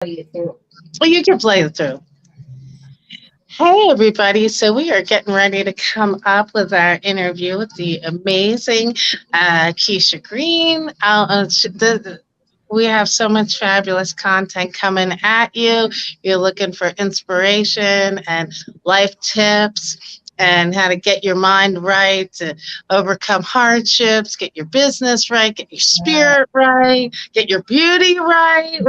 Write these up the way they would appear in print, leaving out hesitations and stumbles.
Well, you can play it through. Hey, everybody. So, we are getting ready to come up with our interview with the amazing Keisha Green. We have so much fabulous content coming at you. You're looking for inspiration and life tips and how to get your mind right, to overcome hardships, get your business right, get your spirit right, get your beauty right.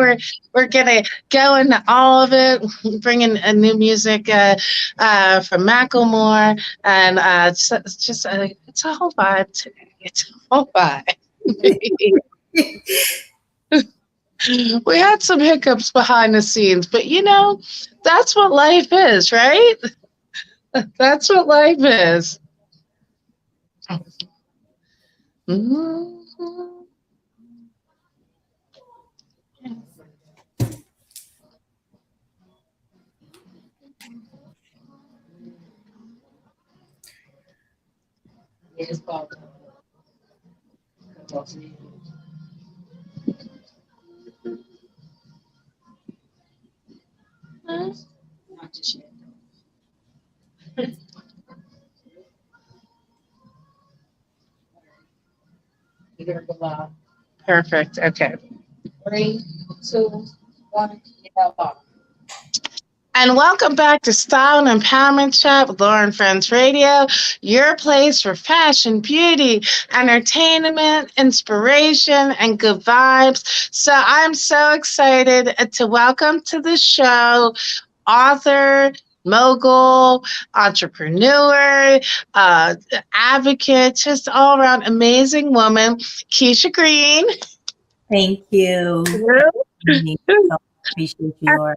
We're gonna go into all of it, bringing a new music from Macklemore, and it's a whole vibe today. It's a whole vibe. We had some hiccups behind the scenes, but that's what life is, right? That's what life is. Mhm. Perfect. Okay. And welcome back to Style and Empowerment Chat with Lauren Friends Radio, your place for fashion, beauty, entertainment, inspiration, and good vibes. So I'm so excited to welcome to the show author, mogul, entrepreneur, uh, advocate, just all around amazing woman, Keisha Green. Thank you. Thank you. So appreciate you, Laura.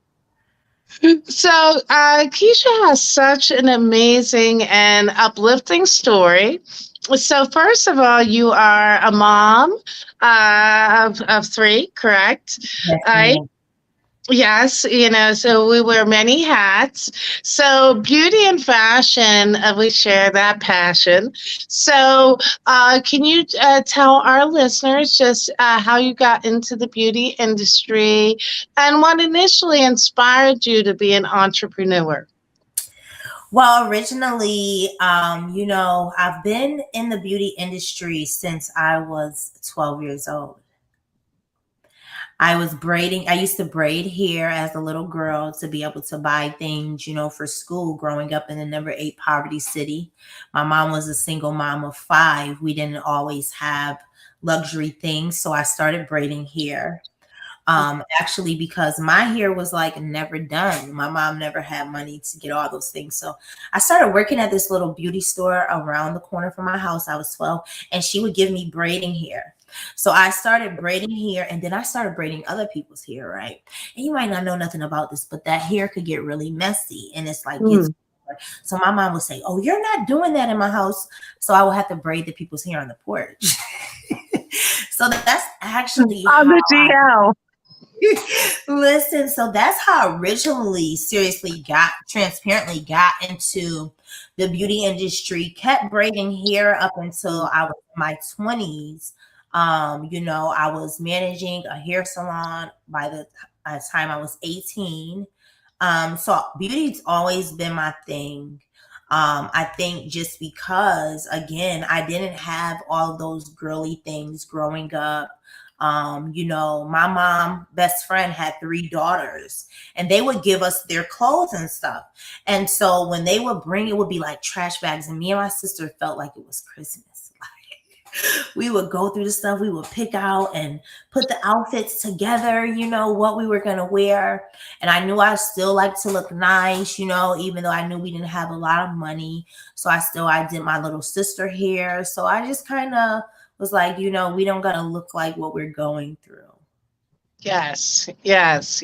So, Keisha has such an amazing and uplifting story. So, first of all, you are a mom of three, correct? Yes, I ma'am. Yes, so we wear many hats. So, beauty and fashion, we share that passion. So, can you tell our listeners just how you got into the beauty industry and what initially inspired you to be an entrepreneur? Well, originally, I've been in the beauty industry since I was 12 years old. I used to braid hair as a little girl to be able to buy things, for school growing up in the number 8 poverty city. My mom was a single mom of 5. We didn't always have luxury things. So I started braiding hair. Actually, because my hair was like never done. My mom never had money to get all those things. So I started working at this little beauty store around the corner from my house. I was 12, and she would give me braiding hair. So I started braiding hair, and then I started braiding other people's hair, right? And you might not know nothing about this, but that hair could get really messy, and it's like gets. Hmm. So my mom would say, "Oh, you're not doing that in my house." So I would have to braid the people's hair on the porch. So that's actually On how the DL. Listen, so that's how I originally transparently got into the beauty industry, kept braiding hair up until I was in my 20s. I was managing a hair salon by the time I was 18. So beauty's always been my thing. I think just because, again, I didn't have all of those girly things growing up. My mom best friend had 3 daughters, and they would give us their clothes and stuff. And so when they would bring, it would be like trash bags, and me and my sister felt like it was Christmas. We would go through the stuff, we would pick out and put the outfits together, what we were going to wear. And I knew I still like to look nice, even though I knew we didn't have a lot of money. So I did my little sister hair. So I just kind of was like, we don't got to look like what we're going through. Yes, yes.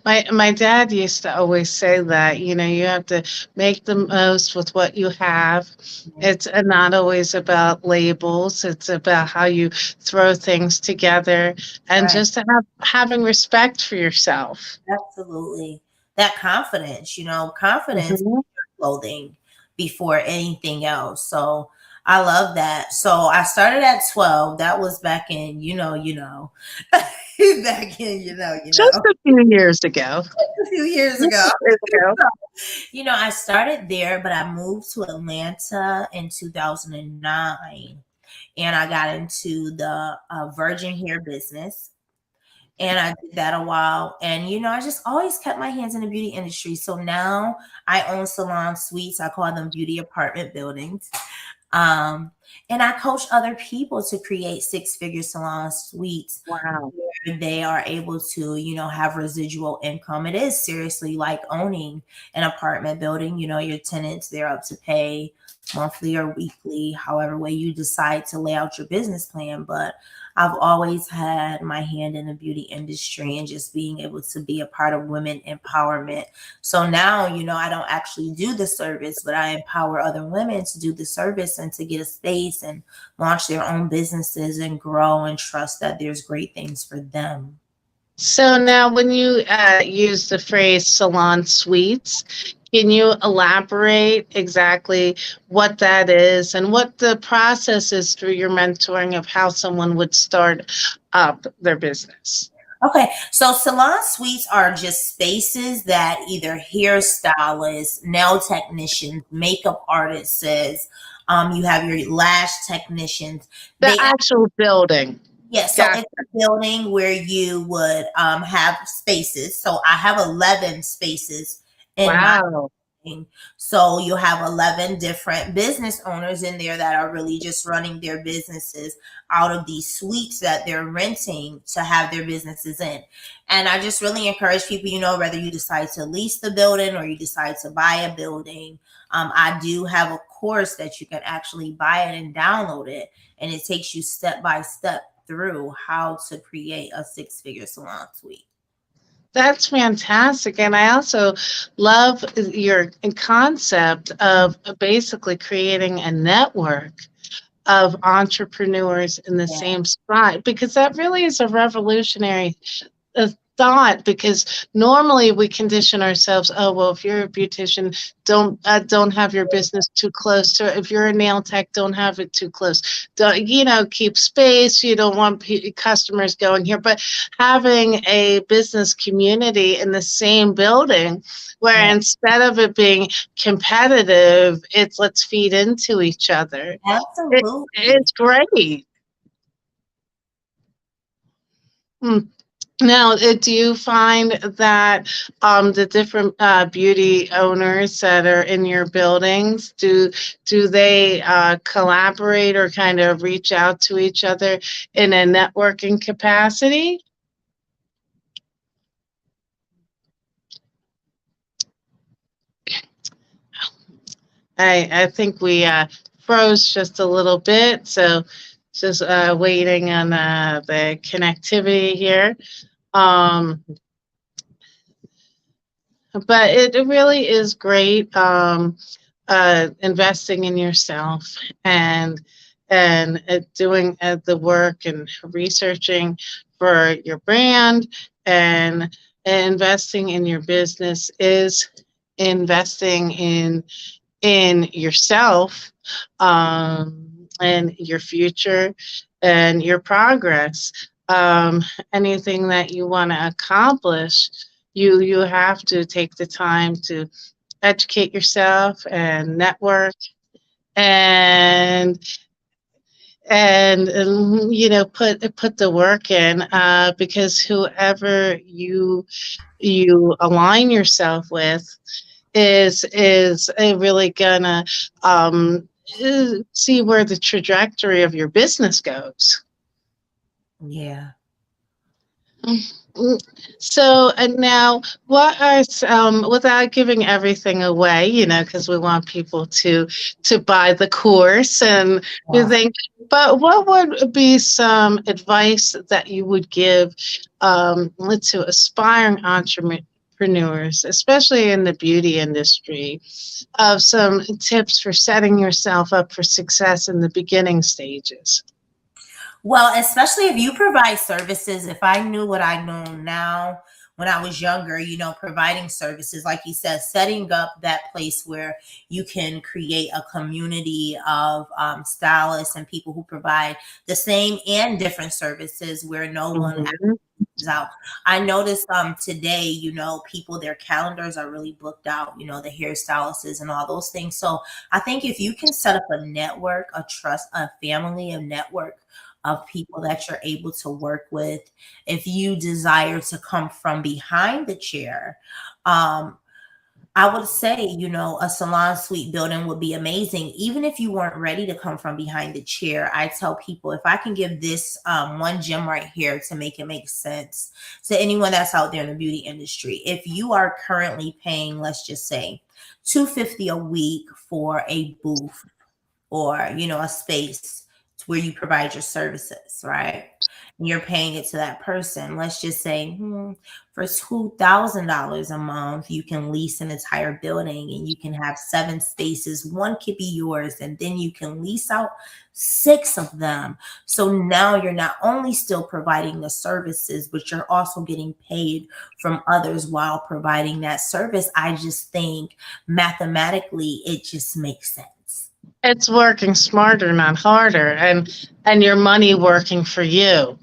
My dad used to always say that, you have to make the most with what you have. It's not always about labels. It's about how you throw things together and Right. just to having respect for yourself. Absolutely. That confidence, confidence Mhm. clothing before anything else. So I love that. So I started at 12. That was back in, back in, Just a few years ago. a few years Just ago. a few years ago. I started there, but I moved to Atlanta in 2009, and I got into the virgin hair business. And I did that a while. And, I just always kept my hands in the beauty industry. So now I own salon suites. I call them beauty apartment buildings. Um, and I coach other people to create six-figure salon suites Wow. where they are able to, have residual income. It is seriously like owning an apartment building. Your tenants, they're up to pay monthly or weekly, however way you decide to lay out your business plan. But I've always had my hand in the beauty industry and just being able to be a part of women empowerment. So now, I don't actually do the service, but I empower other women to do the service and to get a space and launch their own businesses and grow and trust that there's great things for them. So now, when you use the phrase salon suites, can you elaborate exactly what that is and what the process is through your mentoring of how someone would start up their business? Okay, so salon suites are just spaces that either hairstylists, nail technicians, makeup artists, you have your lash technicians. The They actual building. Yes, so Gotcha. it's a building where you would have spaces. So I have 11 spaces in my Wow. building. So you'll have 11 different business owners in there that are really just running their businesses out of these suites that they're renting to have their businesses in. And I just really encourage people, whether you decide to lease the building or you decide to buy a building, I do have a course that you can actually buy it and download it. And it takes you step by step through how to create a six-figure salon suite. That's fantastic. And I also love your concept of basically creating a network of entrepreneurs in the Yeah. same spot, because that really is a revolutionary a thought, because normally we condition ourselves, oh well, if you're a beautician, don't have your business too close to it. If you're a nail tech, don't have it too close. Don't, keep space. You don't want customers going here. But having a business community in the same building, where Yeah, instead of it being competitive, it's let's feed into each other. absolutely. It's great. Hmm. Now, do you find that the different beauty owners that are in your buildings, do they collaborate or kind of reach out to each other in a networking capacity? I think we froze just a little bit, so just waiting on the connectivity here. Um, but it really is great, investing in yourself and doing the work and researching for your brand, and investing in your business is investing in yourself, and your future and your progress. Anything that you want to accomplish, you have to take the time to educate yourself and network, and put the work in, because whoever you align yourself with is really gonna see where the trajectory of your business goes. Yeah. Mm. So, and now, what are without giving everything away, because we want people to buy the course and Yeah. everything. But what would be some advice that you would give to aspiring entrepreneurs, especially in the beauty industry, of some tips for setting yourself up for success in the beginning stages? Well, especially if you provide services, if I knew what I know now when I was younger, providing services, like you said, setting up that place where you can create a community of stylists and people who provide the same and different services where no one Mhm. out. I noticed today, people, their calendars are really booked out, the hairstylists and all those things. So I think if you can set up a network, a family, a network of people that you're able to work with, if you desire to come from behind the chair, um, I would say, a salon suite building would be amazing. Even if you weren't ready to come from behind the chair, I tell people if I can give this one gem right here to make it make sense to anyone that's out there in the beauty industry. If you are currently paying, let's just say, $250 a week for a booth or a space where you provide your services, right? And you're paying it to that person. Let's just say, for $2,000 a month, you can lease an entire building and you can have 7 spaces. One could be yours, and then you can lease out 6 of them. So now you're not only still providing the services, but you're also getting paid from others while providing that service. I just think mathematically it just makes sense. It's working smarter, not harder, and your money working for you.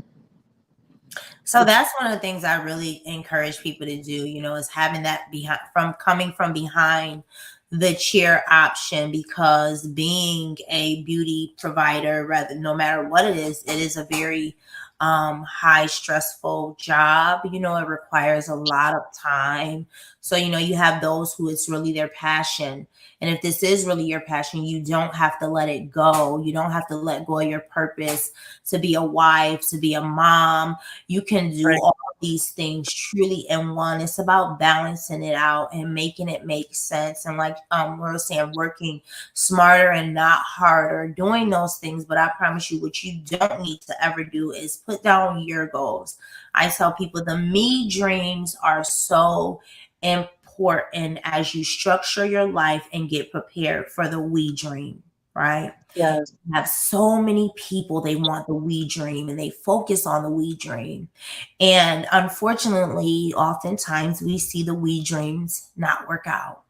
So that's one of the things I really encourage people to do, is having that behind from coming from behind the chair option, because being a beauty provider, rather no matter what it is a very high stressful job. It requires a lot of time. So, you have those who it's really their passion. And if this is really your passion, you don't have to let it go. You don't have to let go of your purpose to be a wife, to be a mom. You can do Right. all of these things truly in one. It's about balancing it out and making it make sense. And like we were saying, working smarter and not harder, doing those things. But I promise you, what you don't need to ever do is put down your goals. I tell people the me dreams are so important as you structure your life and get prepared for the we dream, right? Yes. Have so many people, they want the we dream and they focus on the we dream, and unfortunately oftentimes we see the we dreams not work out,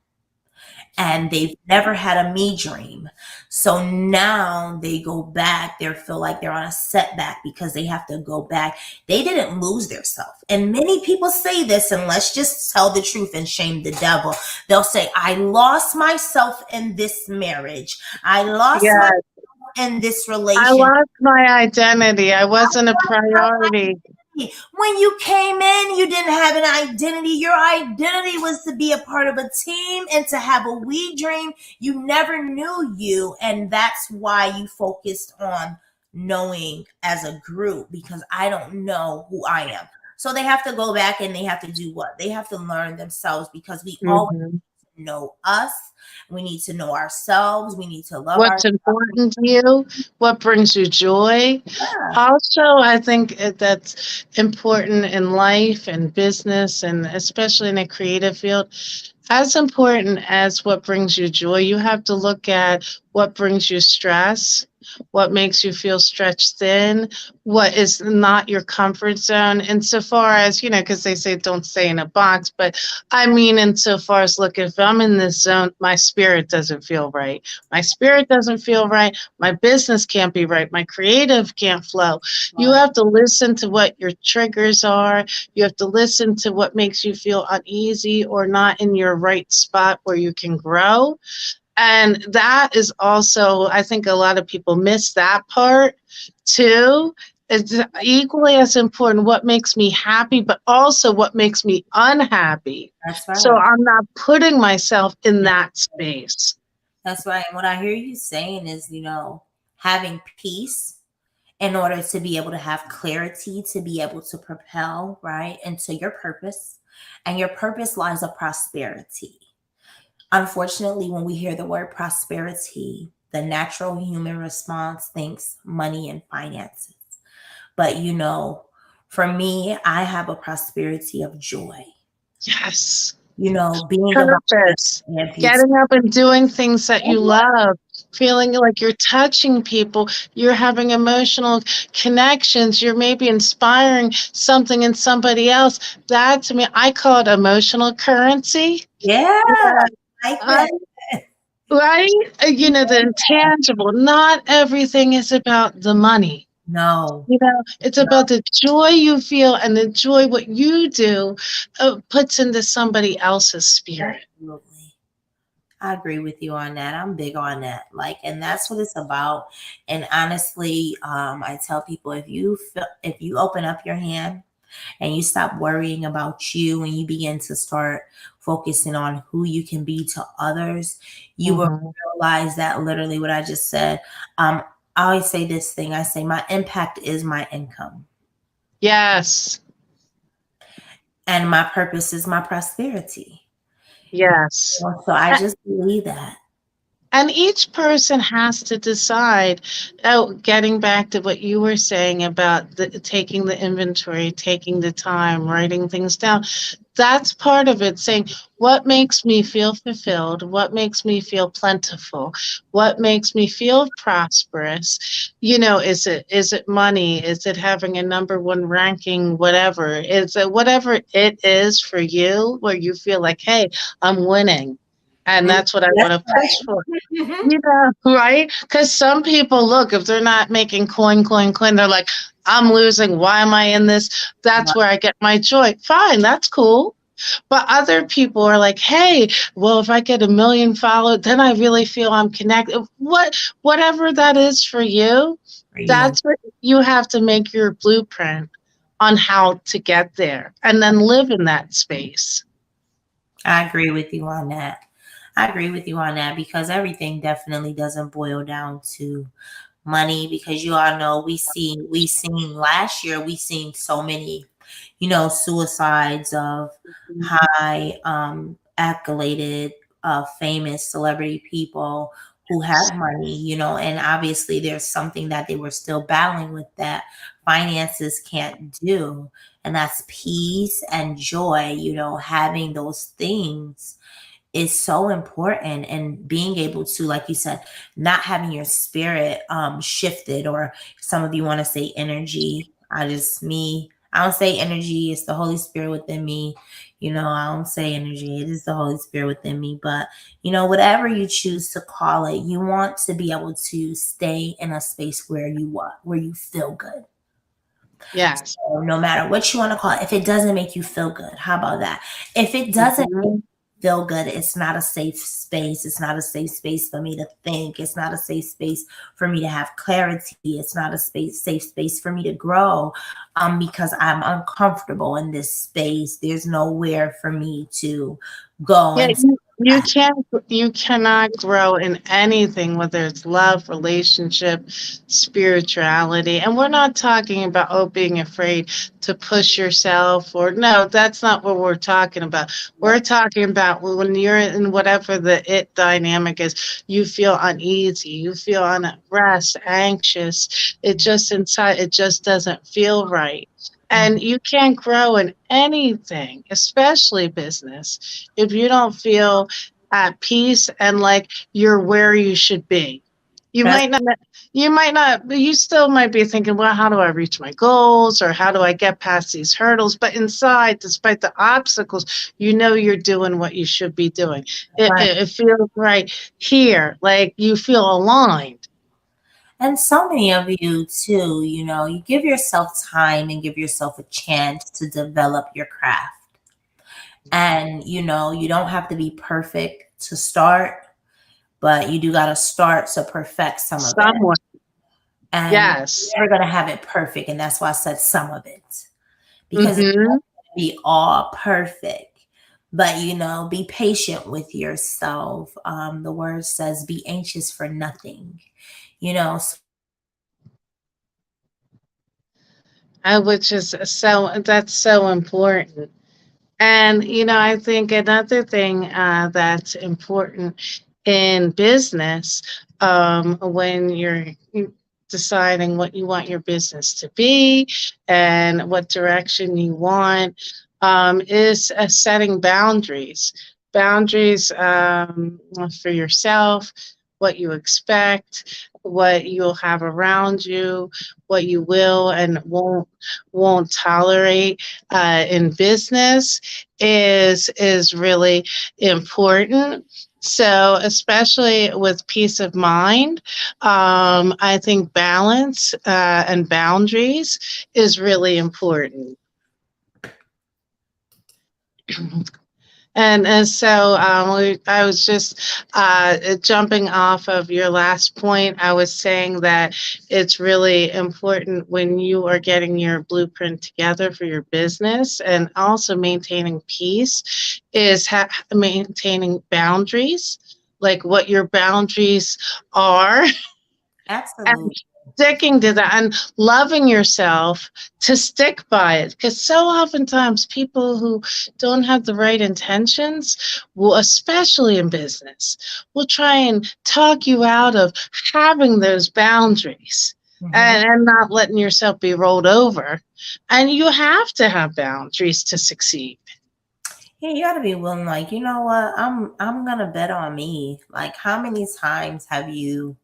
and they've never had a me dream. So now they go back, they feel like they're on a setback because they have to go back. They didn't lose their self. And many people say this, and let's just tell the truth and shame the devil. They'll say, I lost myself in this marriage. I lost my Yes. in this I relationship. lost my identity. I wasn't a priority. When you came in, you didn't have an identity. Your identity was to be a part of a team and to have a we dream. You never knew you. And that's why you focused on knowing as a group, because I don't know who I am. So they have to go back and they have to do what? They have to learn themselves, because we always Mhm. know us. We need to know ourselves. We need to love What's ourselves. important to you? What brings you joy? Also, I think that's important in life and business, and especially in a creative field. As important as what brings you joy, you have to look at what brings you stress, what makes you feel stretched thin, what is not your comfort zone. Insofar as, because they say don't stay in a box, but I mean, insofar as, look, if I'm in this zone, my spirit doesn't feel right. My spirit doesn't feel right. My business can't be right. My creative can't flow. You Right. have to listen to what your triggers are. You have to listen to what makes you feel uneasy or not in your right spot where you can grow. And that is also, I think a lot of people miss that part too. It's equally as important what makes me happy, but also what makes me unhappy. That's So right. I'm not putting myself in that space. That's right. And what I hear you saying is, having peace in order to be able to have clarity, to be able to propel right into your purpose. And your purpose lies of prosperity. Unfortunately, when we hear the word prosperity, the natural human response thinks money and finances. But for me, I have a prosperity of joy. Yes. Being a Purpose. beauty. Getting up and doing things that you love. feeling like you're touching people, you're having emotional connections, you're maybe inspiring something in somebody else. That to me, I call it emotional currency. Yeah, Yeah. like I, that. right? The intangible. Not everything is about the money. No, It's no, about the joy you feel and the joy what you do puts into somebody else's spirit. absolutely. I agree with you on that. I'm big on that. Like, and that's what it's about. And honestly, I tell people if you open up your hand and you stop worrying about you and you begin to start focusing on who you can be to others, you will Mhm. realize that literally what I just said. I always say this thing. I say my impact is my income, Yes. and my purpose is my prosperity. Yes. So I just believe that. And each person has to decide. Oh, getting back to what you were saying about taking the inventory, taking the time, writing things down. That's part of it. Saying what makes me feel fulfilled, what makes me feel plentiful, what makes me feel prosperous. Is it money? Is it having a number one ranking? Whatever. Is it whatever it is for you, where you feel like, hey, I'm winning. And that's what I That's want to push for. right. Right? Because some people look, if they're not making coin, coin, coin, they're like, I'm losing. Why am I in this? That's where I get my joy. Fine, that's cool. But other people are like, hey, well, if I get a million followers, then I really feel I'm connected. Whatever that is for you, For you. that's what you have to make your blueprint on how to get there and then live in that space. I agree with you on that. I agree with you on that because everything definitely doesn't boil down to money because you all know we seen last year we seen so many suicides of high accoladed famous celebrity people who have money, and obviously there's something that they were still battling with that finances can't do, and that's peace and joy, having those things is so important, and being able to, like you said, not having your spirit shifted, or some of you want to say energy. I don't say energy, it's the Holy Spirit within me. I don't say energy, it is the Holy Spirit within me. But whatever you choose to call it, you want to be able to stay in a space where you feel good. Yes. So no matter what you want to call it, if it doesn't make you feel good, how about that? If it doesn't Mhm. feel good, it's not a safe space. It's not a safe space for me to think. It's not a safe space for me to have clarity. It's not a safe space for me to grow, because I'm uncomfortable in this space. There's nowhere for me to go. Yeah, And you cannot grow in anything, whether it's love, relationship, spirituality. And we're not talking about being afraid to push yourself, or no, that's not what we're talking about. We're talking about when you're in whatever the it dynamic is, you feel uneasy, you feel unrest, anxious. It just inside, it just doesn't feel right. And you can't grow in anything, especially business, if you don't feel at peace and like you're where you should be. You that's might not, but you still might be thinking, well, how do I reach my goals, or how do I get past these hurdles? But inside, despite the obstacles, you're doing what you should be doing. It, right. it, it feels right here, like you feel aligned. And so many of you too, you give yourself time and give yourself a chance to develop your craft. And you don't have to be perfect to start, but you do got to start to perfect some of it. Somewhat. And Yes. you're never going to have it perfect. And that's why I said some of it, because it's Mm-hmm. not going to be all perfect. But, be patient with yourself. The word says, be anxious for nothing. Which is that's so important. And, I think another thing that's important in business, when you're deciding what you want your business to be and what direction you want, is setting boundaries. Boundaries for yourself, what you expect, what you'll have around you, what you will and won't tolerate in business is really important. So, especially with peace of mind, I think balance and boundaries is really important. And so I was just jumping off of your last point. I was saying that it's really important when you are getting your blueprint together for your business and also maintaining peace is maintaining boundaries, like what your boundaries are and Absolutely. sticking to that and loving yourself to stick by it, because so oftentimes people who don't have the right intentions will, especially in business, will try and talk you out of having those boundaries Hmm. and not letting yourself be rolled over, and you have to have boundaries to succeed. Yeah, you gotta be willing, like, you know what, I'm gonna bet on me. Like, how many times have you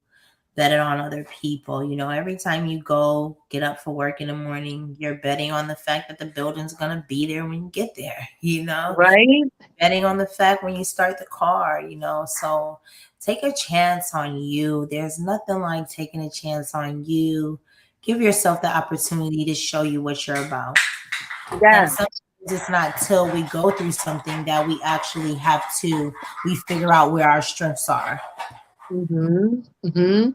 betted on other people? You know, every time you go get up for work in the morning, you're betting on the fact that the building's gonna be there when you get there, you know? Right. Betting on the fact when you start the car, you know. So take a chance on you. There's nothing like taking a chance on you. Give yourself the opportunity to show you what you're about. And Yeah. sometimes it's not till we go through something that we actually have to, we figure out where our strengths are. Hmm. Hmm.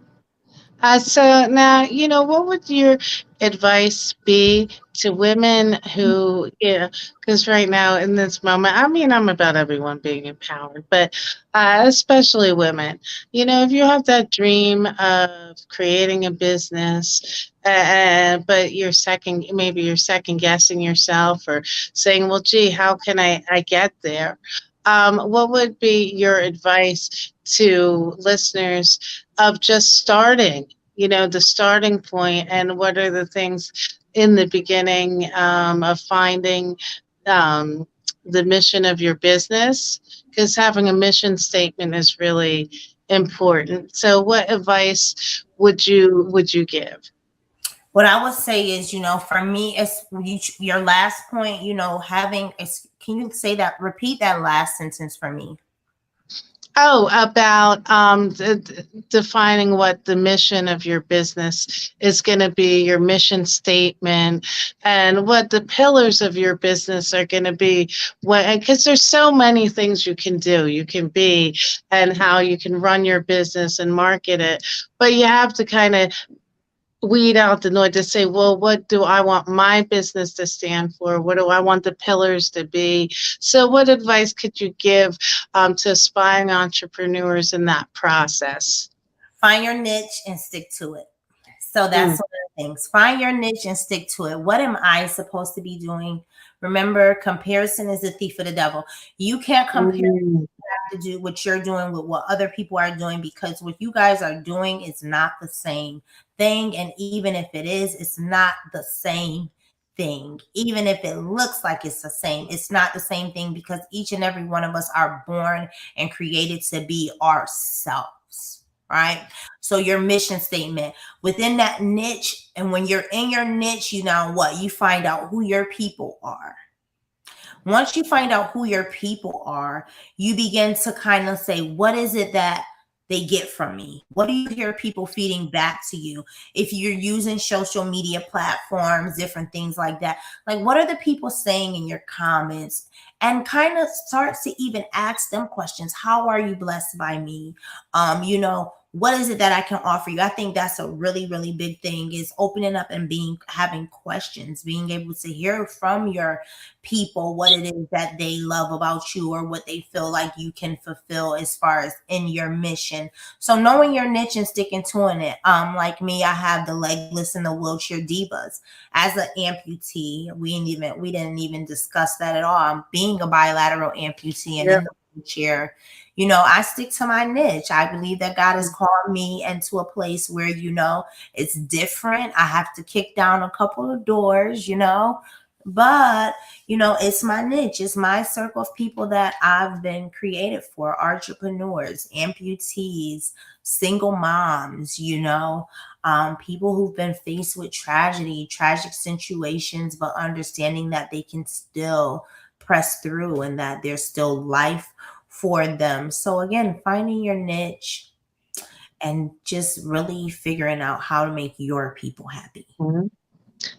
So now, what would your advice be to women who, yeah, because right now in this moment, I mean, I'm about everyone being empowered, but especially women, if you have that dream of creating a business, but maybe you're second guessing yourself or saying, well, gee, how can I get there? What would be your advice to listeners of just starting, the starting point, and what are the things in the beginning of finding um, the mission of your business? Because having a mission statement is really important. So, what advice would you give? What I would say is, you know, for me, it's your last point, you know, can you say that, repeat that last sentence for me? Oh, about defining what the mission of your business is going to be, your mission statement, and what the pillars of your business are going to be. Because there's so many things you can do, you can be, and how you can run your business and market it. But you have to kind of weed out the noise to say, well, what do I want my business to stand for? What do I want the pillars to be? So, what advice could you give to aspiring entrepreneurs in that process? Find your niche and stick to it. So Mm, that's one of the things. Find your niche and stick to it. What am I supposed to be doing? Remember, comparison is the thief of the devil. You can't compare, mm, to do what you're doing with what other people are doing, because what you guys are doing is not the same thing. And even if it is, it's not the same thing. Even if it looks like it's the same, it's not the same thing, because each and every one of us are born and created to be ourselves, right? So your mission statement within that niche, and when you're in your niche, you know what, you find out who your people are. Once you find out who your people are, you begin to kind of say, what is it that they get from me? What do you hear people feeding back to you? If you're using social media platforms, different things like that, like what are the people saying in your comments? And kind of start to even ask them questions. How are you blessed by me? You know, what is it that I can offer you? I think that's a really, really big thing, is opening up and having questions, being able to hear from your people what it is that they love about you, or what they feel like you can fulfill as far as in your mission. So knowing your niche and sticking to it. Like me, I have the legless and the wheelchair divas. As an amputee, we didn't even discuss that at all. Being a bilateral amputee and yeah. in the wheelchair, you know, I stick to my niche. I believe that God has called me into a place where, you know, it's different. I have to kick down a couple of doors, you know, But, it's my niche. It's my circle of people that I've been created for: entrepreneurs, amputees, single moms, people who've been faced with tragedy, tragic situations, but understanding that they can still press through and that there's still life for them. So, again, finding your niche and just really figuring out how to make your people happy. Mhm.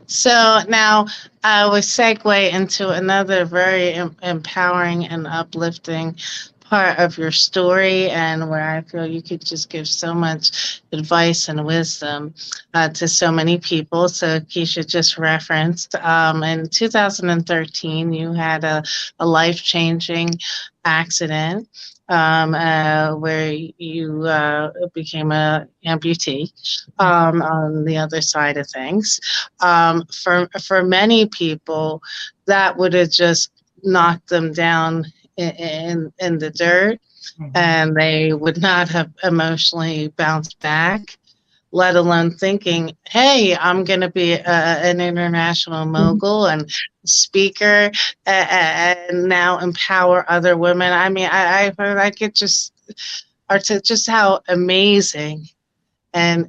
So now we segue into another very empowering and uplifting part of your story, and where I feel you could just give so much advice and wisdom to so many people. So Keisha just referenced in 2013, you had a life changing accident where you became a amputee on the other side of things. For many people, that would have just knocked them down in the dirt, Mhm. and they would not have emotionally bounced back, let alone thinking, hey, I'm going to be an international mogul and speaker, and now empower other women. I mean, I've heard I could just, or to just how amazing and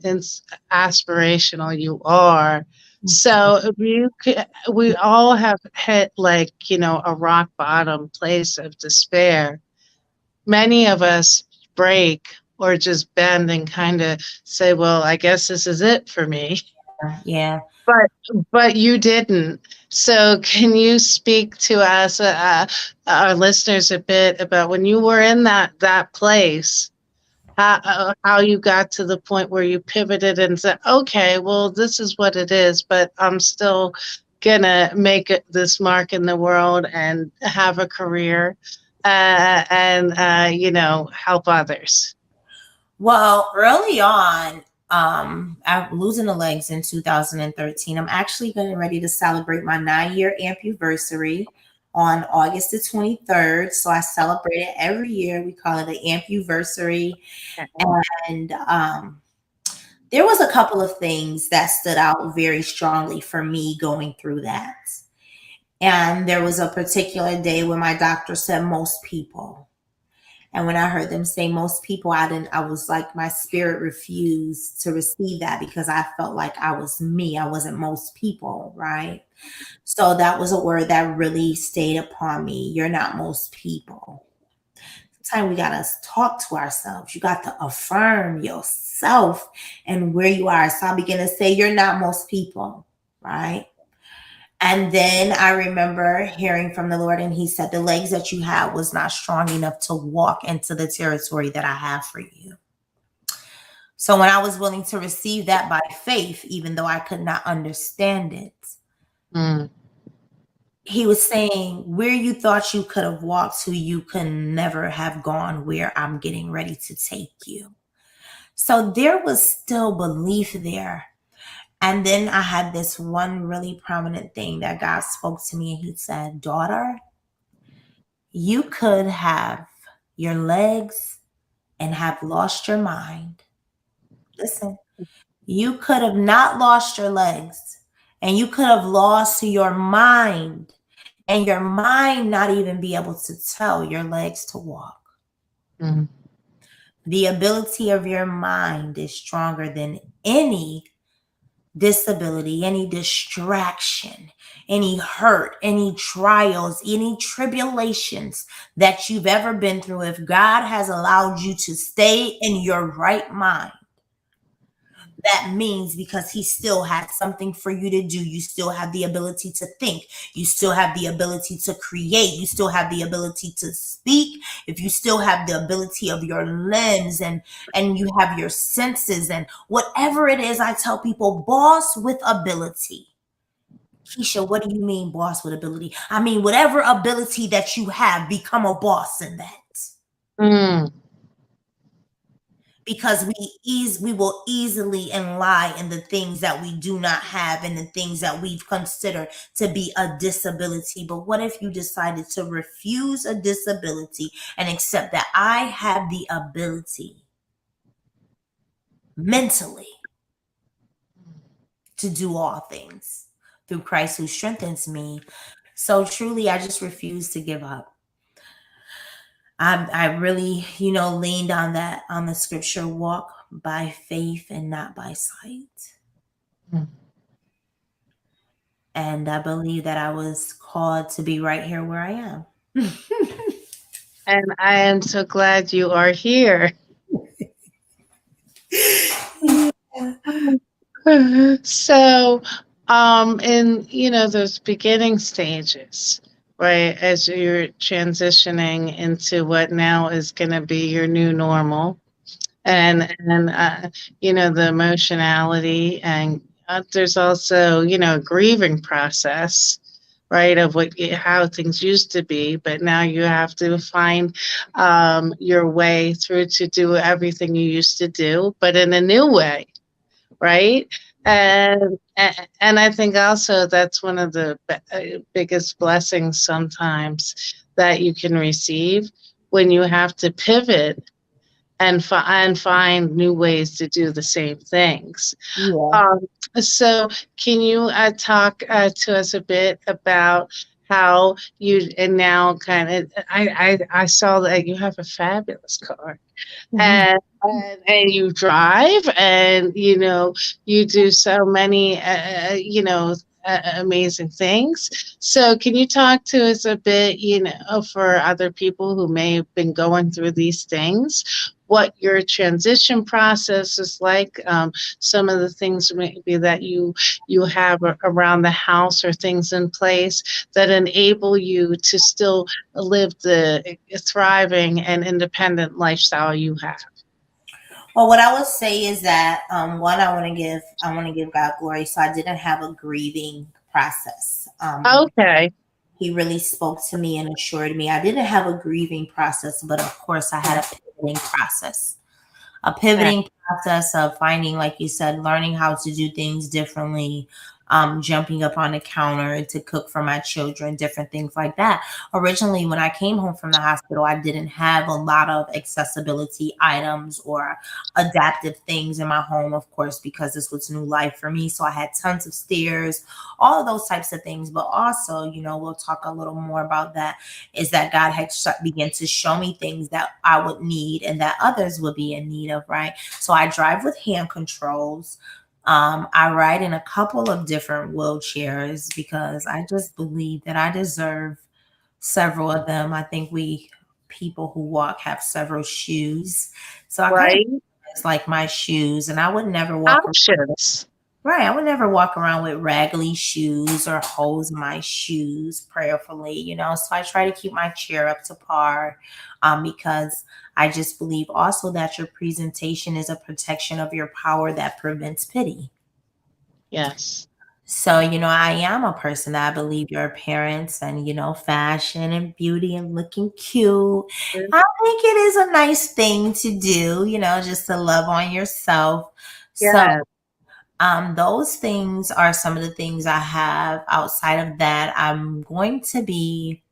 aspirational you are. So if you could, we all have hit, like, a rock bottom place of despair. Many of us break or just bend and kind of say, well, I guess this is it for me. Yeah. But you didn't. So can you speak to us, our listeners, a bit about when you were in that place, how you got to the point where you pivoted and said, okay, well, this is what it is, but I'm still gonna make this mark in the world and have a career, and help others. Well, early on, I'm losing the legs in 2013. I'm actually getting ready to celebrate my 9-year anniversary on August the 23rd. So I celebrate it every year. We call it an anniversary. And there was a couple of things that stood out very strongly for me going through that. And there was a particular day when my doctor said most people. And when I heard them say most people, I was like, my spirit refused to receive that because I felt like I was me. I wasn't most people, right? So that was a word that really stayed upon me. You're not most people. Sometimes we got to talk to ourselves. You got to affirm yourself and where you are. So I began to say, you're not most people, right? And then I remember hearing from the Lord, and He said, the legs that you have was not strong enough to walk into the territory that I have for you. So when I was willing to receive that by faith, even though I could not understand it, Mm, He was saying, where you thought you could have walked to, you can never have gone where I'm getting ready to take you. So there was still belief there. And then I had this one really prominent thing that God spoke to me, and He said, daughter, you could have your legs and have lost your mind. Listen, you could have not lost your legs, and you could have lost your mind, and your mind not even be able to tell your legs to walk. mm, The ability of your mind is stronger than any disability, any distraction, any hurt, any trials, any tribulations that you've ever been through. If God has allowed you to stay in your right mind, that means because He still has something for you to do. You still have the ability to think. You still have the ability to create. You still have the ability to speak. If you still have the ability of your limbs, and you have your senses, and whatever it is, I tell people, boss with ability. Keisha, what do you mean boss with ability? I mean, whatever ability that you have, become a boss in that. mm, Because we will easily and lie in the things that we do not have and the things that we've considered to be a disability. But what if you decided to refuse a disability and accept that I have the ability mentally to do all things? through Christ who strengthens me. So truly, I just refuse to give up. I really, leaned on that, on the scripture, walk by faith and not by sight. Mm. And I believe that I was called to be right here where I am. And I am so glad you are here. Yeah. So, in those beginning stages, right, as you're transitioning into what now is going to be your new normal, and the emotionality, and there's also a grieving process, right, of how things used to be, but now you have to find your way through to do everything you used to do, but in a new way, right? And I think also that's one of the biggest blessings sometimes that you can receive when you have to pivot and find new ways to do the same things. Yeah. Um, so, can you talk to us a bit about how you and now kind of? I saw that you have a fabulous car, and you drive, and you do so many amazing things. So can you talk to us a bit, for other people who may have been going through these things, what your transition process is like, some of the things maybe that you have around the house or things in place that enable you to still live the thriving and independent lifestyle you have. Well, what I would say is that one, I want to give God glory. So I didn't have a grieving process. Okay. He really spoke to me and assured me I didn't have a grieving process, but of course I had a pivoting process. A Yeah. pivoting process of finding, like you said, learning how to do things differently, jumping up on the counter to cook for my children, different things like that. Originally, when I came home from the hospital, I didn't have a lot of accessibility items or adaptive things in my home, of course, because this was new life for me. So I had tons of stairs, all of those types of things. But also, we'll talk a little more about that, is that God had began to show me things that I would need and that others would be in need of, right? So I drive with hand controls. I ride in a couple of different wheelchairs because I just believe that I deserve several of them. I think we people who walk have several shoes. So I kind of, Right? it's like my shoes, and I would never walk around. Options. Right, I would never walk around with raggedy shoes or holes in my shoes prayerfully. So I try to keep my chair up to par, because I just believe also that your presentation is a protection of your power that prevents pity. Yes. So, I am a person that I believe your appearance and, fashion and beauty and looking cute. I think it is a nice thing to do, just to love on yourself. So, Yes. those things are some of the things I have. Outside of that, I'm going to be,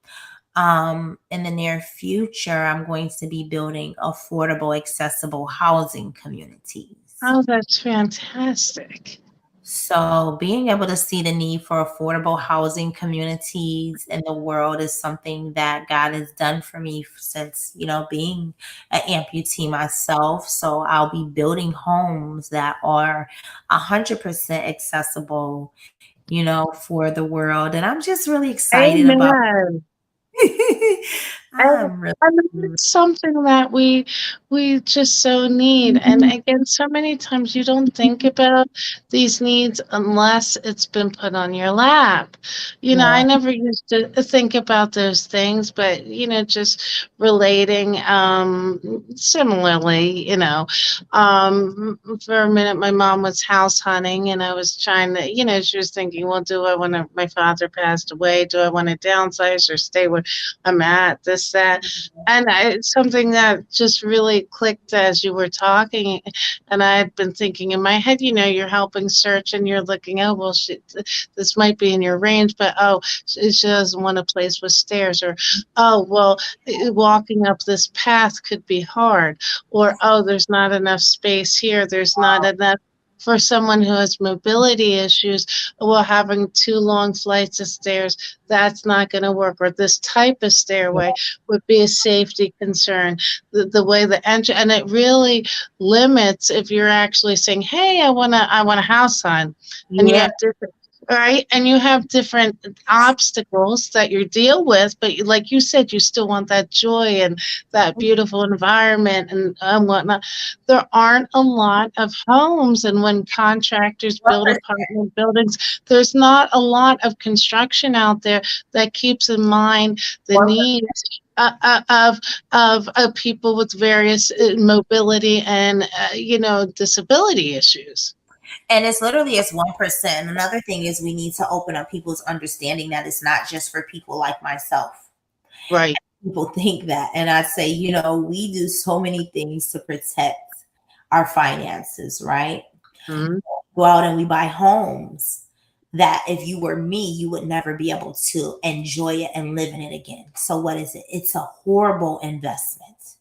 in the near future, I'm going to be building affordable, accessible housing communities. Oh, that's fantastic. So, being able to see the need for affordable housing communities in the world is something that God has done for me since, being an amputee myself. So, I'll be building homes that are 100% accessible, for the world. And I'm just really excited about Amen. And I'm really and that's something that we just so need. And again, so many times you don't think about these needs unless it's been put on your lap. I yeah. never used to think about those things, but just relating similarly, for a minute my mom was house hunting, and I was trying to, she was thinking, well, do I want to, my father passed away, do I want to downsize or stay where I'm at, this, that. And it's something that just really clicked as you were talking. And I had been thinking in my head, you're helping search and you're looking, oh, well, this might be in your range, but oh, she doesn't want a place with stairs. Or, oh, well, walking up this path could be hard. Or, oh, there's not enough space here. There's not enough. for someone who has mobility issues, well, having two long flights of stairs, that's not going to work. Or this type of stairway would be a safety concern. The way the entry, and it really limits if you're actually saying, "Hey, I want a house sign," and you Yeah. have different. Right, and you have different obstacles that you deal with, but like you said, you still want that joy and that beautiful environment and whatnot. There aren't a lot of homes, and when contractors build apartment buildings, there's not a lot of construction out there that keeps in mind the needs of people with various mobility and disability issues. And it's literally it's 1%. Another thing is we need to open up people's understanding that it's not just for people like myself. Right. People think that. And I say, we do so many things to protect our finances, right? Mhm. Go out and we buy homes that if you were me, you would never be able to enjoy it and live in it again. So what is it? It's a horrible investment. It's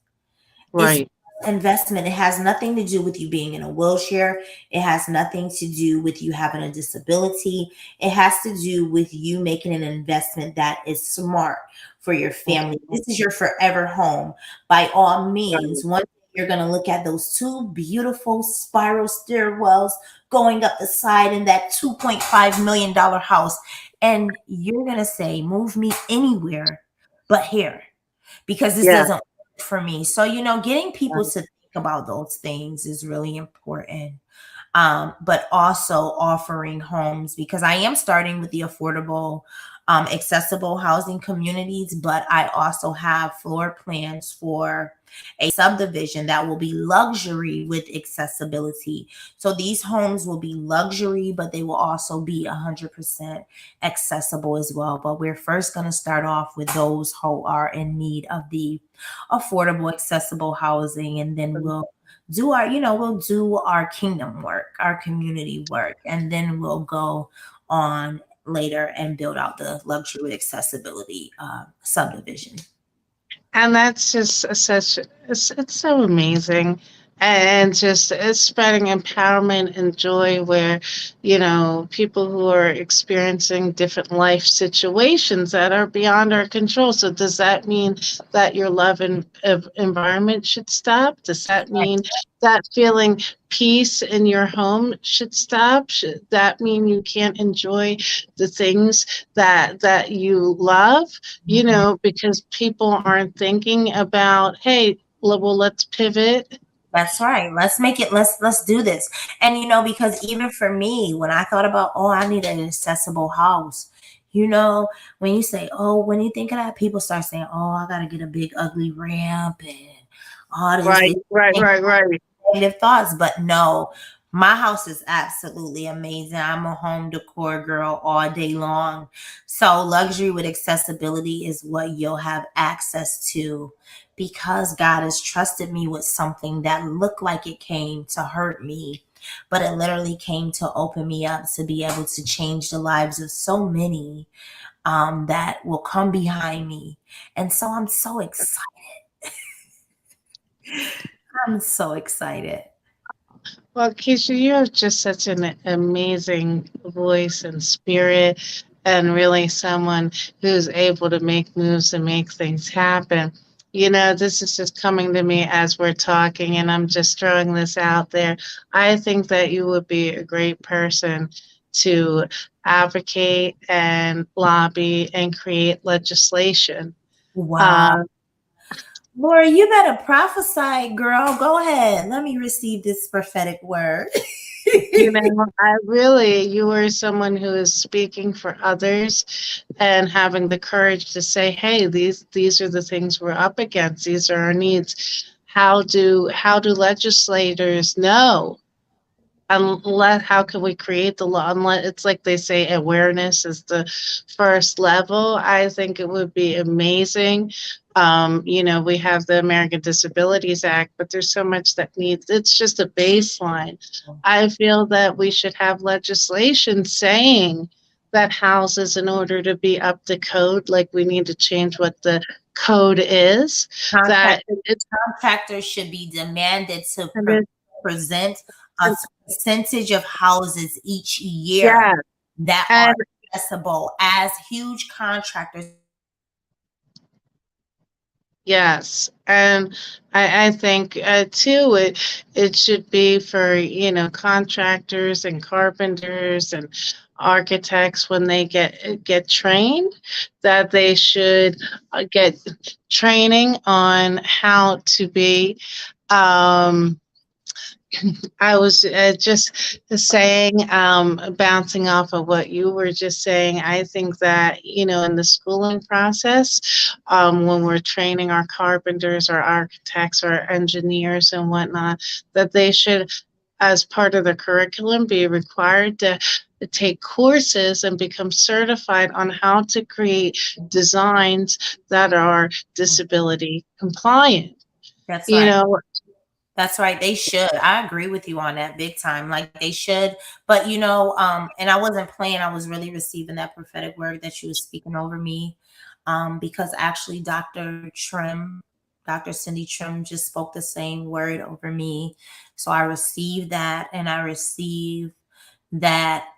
Right. investment. It has nothing to do with you being in a wheelchair. It has nothing to do with you having a disability. It has to do with you making an investment that is smart for your family. Mhm. This is your forever home. By all means, Right. one day you're going to look at those two beautiful spiral stairwells going up the side in that $2.5 million house. And you're going to say, move me anywhere but here because this Yeah. doesn't work for me. So, getting people Right. to think about those things is really important. But also offering homes because I am starting with the affordable, accessible housing communities, but I also have floor plans for a subdivision that will be luxury with accessibility. So these homes will be luxury, but they will also be 100% accessible as well. But we're first going to start off with those who are in need of the affordable, accessible housing, and then we'll do our kingdom work, our community work, and then we'll go on later and build out the luxury accessibility subdivision. And that's just such it's so amazing. And just it's spreading empowerment and joy where, people who are experiencing different life situations that are beyond our control. So does that mean that your love and of environment should stop? Does that mean that feeling peace in your home should stop? Should that mean you can't enjoy the things that you love? Because people aren't thinking about, hey, well, let's pivot. That's right. Let's make it. Let's do this. And because even for me, when I thought about, oh, I need an accessible house. When you say, oh, when you think of that, people start saying, oh, I gotta get a big ugly ramp and all this. Right, right, right, right. Negative thoughts, but no, my house is absolutely amazing. I'm a home decor girl all day long. So luxury with accessibility is what you'll have access to because God has trusted me with something that looked like it came to hurt me, but it literally came to open me up to be able to change the lives of so many that will come behind me. And so I'm so excited. I'm so excited. Well, Keisha, you have just such an amazing voice and spirit, and really someone who's able to make moves and make things happen. This is just coming to me as we're talking, and I'm just throwing this out there. I think that you would be a great person to advocate and lobby and create legislation. Wow. Uh, Laura, you better prophesy, girl. Go ahead. Let me receive this prophetic word. you are someone who is speaking for others and having the courage to say, hey, these are the things we're up against. These are our needs. How do legislators know? Unless how can we create the law? Unless it's like they say, awareness is the first level. I think it would be amazing. We have the American Disabilities Act, but there's so much that needs. It's just a baseline. I feel that we should have legislation saying that houses, in order to be up to code, like we need to change what the code is. Contract, That it's contractors should be demanded to and present a and percentage of houses each year yeah, that are and accessible as huge contractors. yes, and I think too it should be for contractors and carpenters and architects when they get trained that they should get training on how to be um, I was just saying, bouncing off of what you were just saying, I think that, in the schooling process, when we're training our carpenters or architects or engineers and whatnot, that they should, as part of the curriculum, be required to take courses and become certified on how to create designs that are disability compliant. That's You right. know, That's right. They should. I agree with you on that big time. Like they should. But and I wasn't playing. I was really receiving that prophetic word that you was speaking over me. Because actually Dr. Cindy Trim just spoke the same word over me. So I received that, and I received that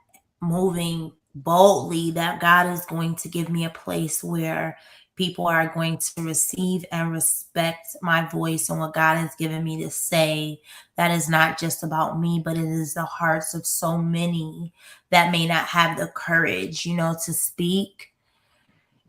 moving boldly, that God is going to give me a place where people are going to receive and respect my voice and what God has given me to say. That is not just about me, but it is the hearts of so many that may not have the courage, to speak.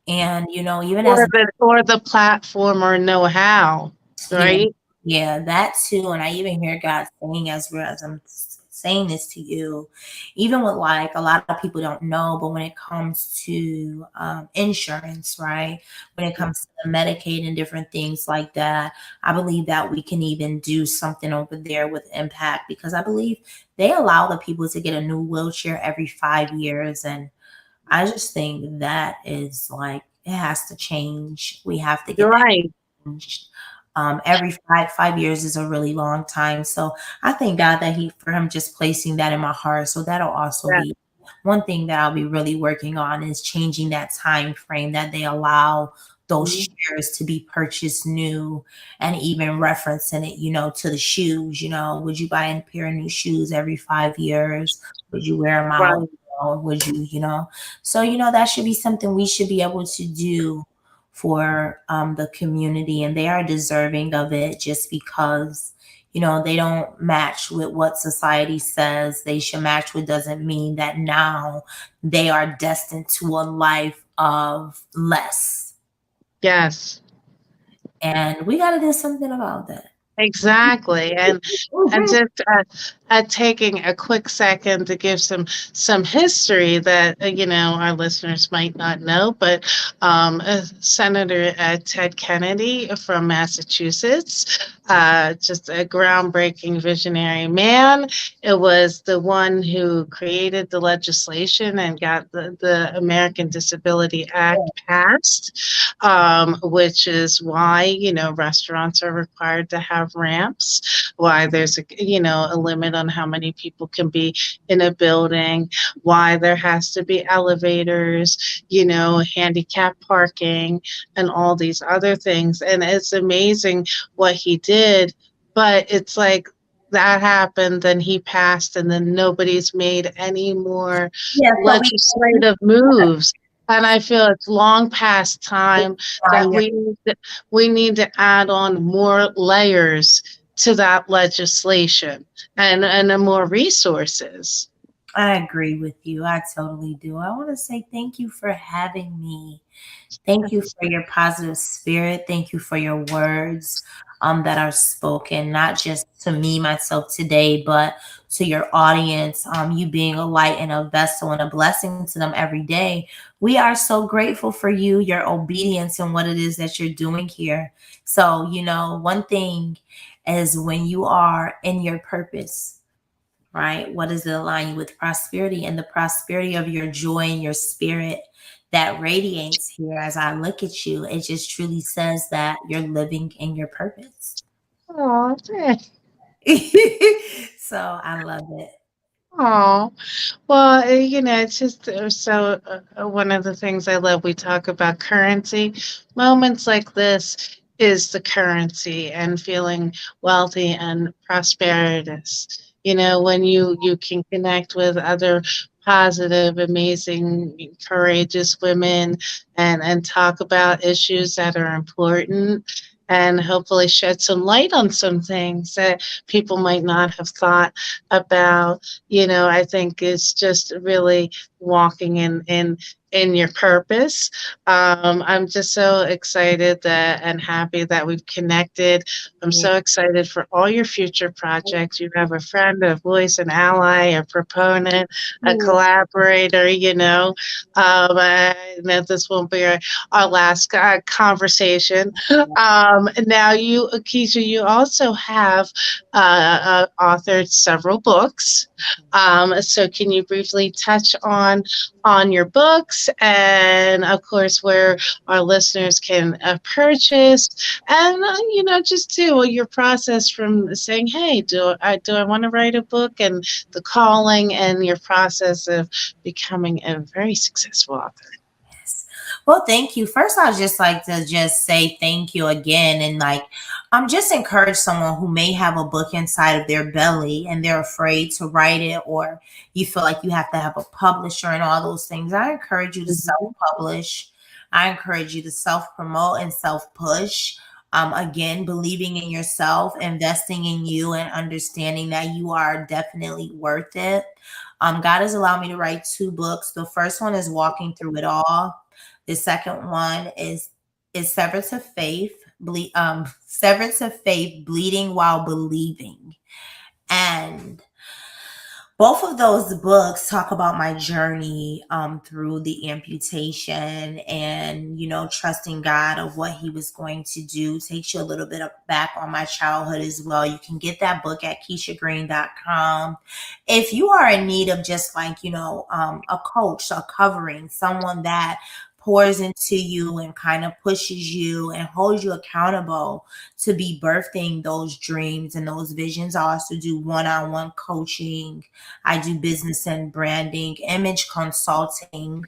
And, even as or the platform or know-how, yeah, right? yeah, that too. And I even hear God saying as I'm saying this to you, even with like a lot of people don't know, but when it comes to insurance, right? When it comes to Medicaid and different things like that, I believe that we can even do something over there with Impact, because I believe they allow the people to get a new wheelchair every 5 years. And I just think that is like, it has to change. We have to You're get that right. changed. Every 5 years is a really long time. So I thank God that for him just placing that in my heart. So that'll also Yeah. be one thing that I'll be really working on, is changing that time frame that they allow those Mhm. shares to be purchased new, and even referencing it, to the shoes. Would you buy a pair of new shoes every 5 years? Would you wear them out? Right. Would you? So, that should be something we should be able to do for the community, and they are deserving of it, just because they don't match with what society says they should match with. Doesn't mean that now they are destined to a life of less, Yes. and we got to do something about that. Exactly, and just taking a quick second to give some history that our listeners might not know, but Senator Ted Kennedy from Massachusetts, just a groundbreaking visionary man. It was the one who created the legislation and got the American Disability Act passed, which is why restaurants are required to have ramps, why there's a limit on how many people can be in a building, why there has to be elevators, handicap parking, and all these other things. And it's amazing what he did, but it's like that happened, then he passed, and then nobody's made any more Yeah, so legislative moves. And I feel it's long past time that we we need to add on more layers to that legislation and more resources. I agree with you. I totally do. I want to say thank you for having me. Thank you for your positive spirit. Thank you for your words that are spoken, not just to me, myself today, but to your audience. You being a light and a vessel and a blessing to them every day. We are so grateful for you, your obedience, and what it is that you're doing here. So, one thing is, when you are in your purpose, right? What does it align you with? Prosperity, and the prosperity of your joy and your spirit that radiates here. As I look at you, it just truly says that you're living in your purpose. Oh, So I love it. oh. Well, it's just so one of the things I love. We talk about currency. Moments like this is the currency, and feeling wealthy and prosperous. when you can connect with other positive, amazing, courageous women and talk about issues that are important and hopefully shed some light on some things that people might not have thought about. I think it's just really walking in your purpose. I'm just so excited that and happy that we've connected. I'm Yeah. so excited for all your future projects. You have a friend, a voice, an ally, a proponent, a collaborator. I know this won't be our last conversation. Now, Keisha, you also have authored several books. So, can you briefly touch on your books and, of course, where our listeners can purchase and, just do your process from saying, hey, do I want to write a book and the calling and your process of becoming a very successful author. Yes. Well, thank you. First, I'd just like to just say thank you again. And just encourage someone who may have a book inside of their belly and they're afraid to write it, or you feel like you have to have a publisher and all those things. I encourage you to Mhm. self-publish. I encourage you to self-promote and self-push. Again, believing in yourself, investing in you, and understanding that you are definitely worth it. God has allowed me to write two books. The first one is Walking Through It All. The second one is Severed to Faith, Bleeding While Believing. And both of those books talk about my journey through the amputation and trusting God of what he was going to do. Takes you a little bit back on my childhood as well. You can get that book at KeishaGreen.com. If you are in need of just a coach, a covering, someone that pours into you and kind of pushes you and holds you accountable to be birthing those dreams and those visions. I also do one-on-one coaching. I do business and branding, image consulting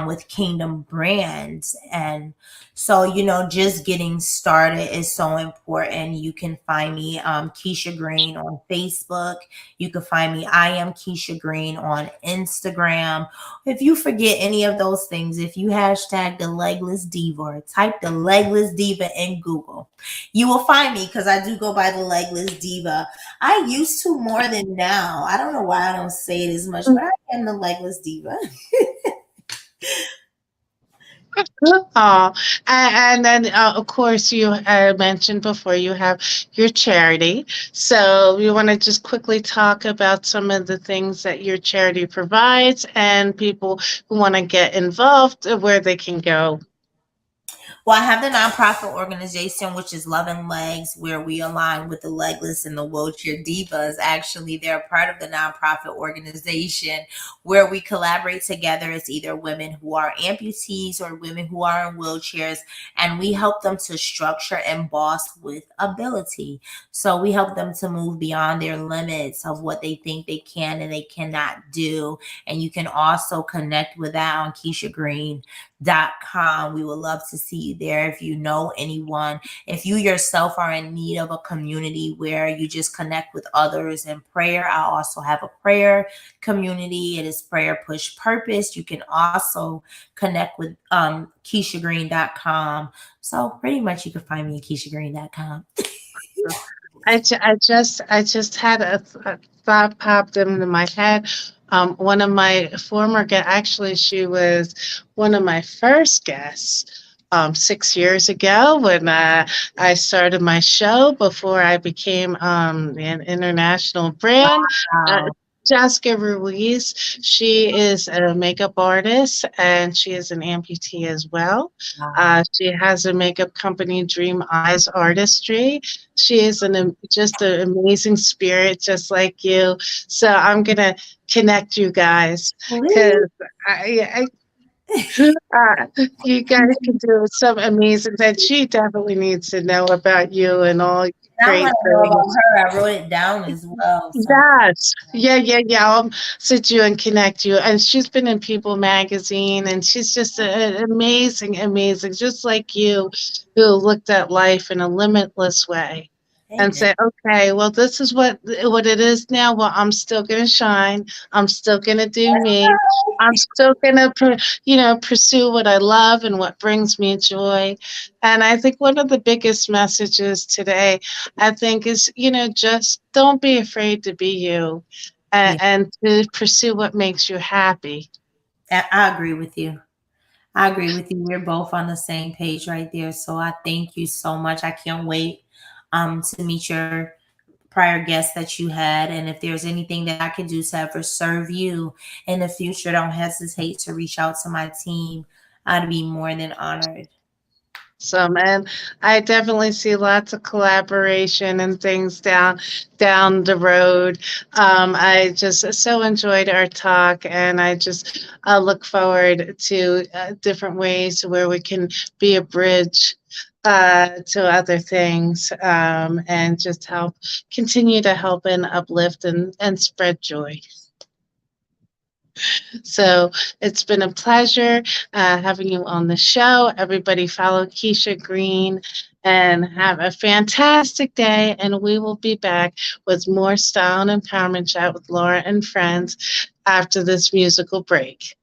with Kingdom Brands. And so, just getting started is so important. You can find me, Keisha Green, on Facebook. You can find me, I am Keisha Green, on Instagram. If you forget any of those things, if you hashtag the Legless Diva or type the Legless Diva in Google, you will find me because I do go by the Legless Diva. I used to more than now. I don't know why I don't say it as much, but I am the Legless Diva. Oh, and then of course you mentioned before you have your charity. So you want to just quickly talk about some of the things that your charity provides and people who want to get involved, where they can go. Well, I have the nonprofit organization, which is Love and Legs, where we align with the legless and the wheelchair divas. Actually, they're part of the nonprofit organization where we collaborate together as either women who are amputees or women who are in wheelchairs, and we help them to structure and boss with ability. So we help them to move beyond their limits of what they think they can and they cannot do. And you can also connect with that on KeishaGreen.com. We would love to see you there. If you know anyone, if you yourself are in need of a community where you just connect with others in prayer, I also have a prayer community. It is Prayer Push Purpose. You can also connect with KeishaGreen.com. So pretty much you can find me at KeishaGreen.com. I just had a thought popped into my head. One of my former guests, actually, she was one of my first guests 6 years ago when I started my show before I became an international brand. Uh, Wow. Jessica Ruiz, she is a makeup artist and she is an amputee as well. Wow. She has a makeup company, Dream Eyes Artistry. She is just an amazing spirit, just like you. So I'm gonna connect you guys Please. because you guys can do some amazing things. She definitely needs to know about you and all I want great to know about things. her. I wrote it down as well. So Yes. Yeah, yeah, yeah. I'll sit you and connect you. And she's been in People magazine and she's just amazing, amazing, just like you, who looked at life in a limitless way. and Amen. say, okay, well, this is what it is now. Well, I'm still going to shine. I'm still going to do me. I'm still going to, pursue what I love and what brings me joy. And I think one of the biggest messages today, I think, is, just don't be afraid to be you, Yeah, and to pursue what makes you happy. I agree with you. I agree with you. We're both on the same page right there. So I thank you so much. I can't wait to meet your prior guests that you had. And if there's anything that I can do to ever serve you in the future, don't hesitate to reach out to my team. I'd be more than honored. So, man, I definitely see lots of collaboration and things down the road. I just so enjoyed our talk, and I just look forward to different ways where we can be a bridge to other things, and just continue to help and uplift and spread joy. So it's been a pleasure having you on the show. Everybody follow Keisha Green and have a fantastic day. And we will be back with more Style and Empowerment Chat with Laura and friends after this musical break.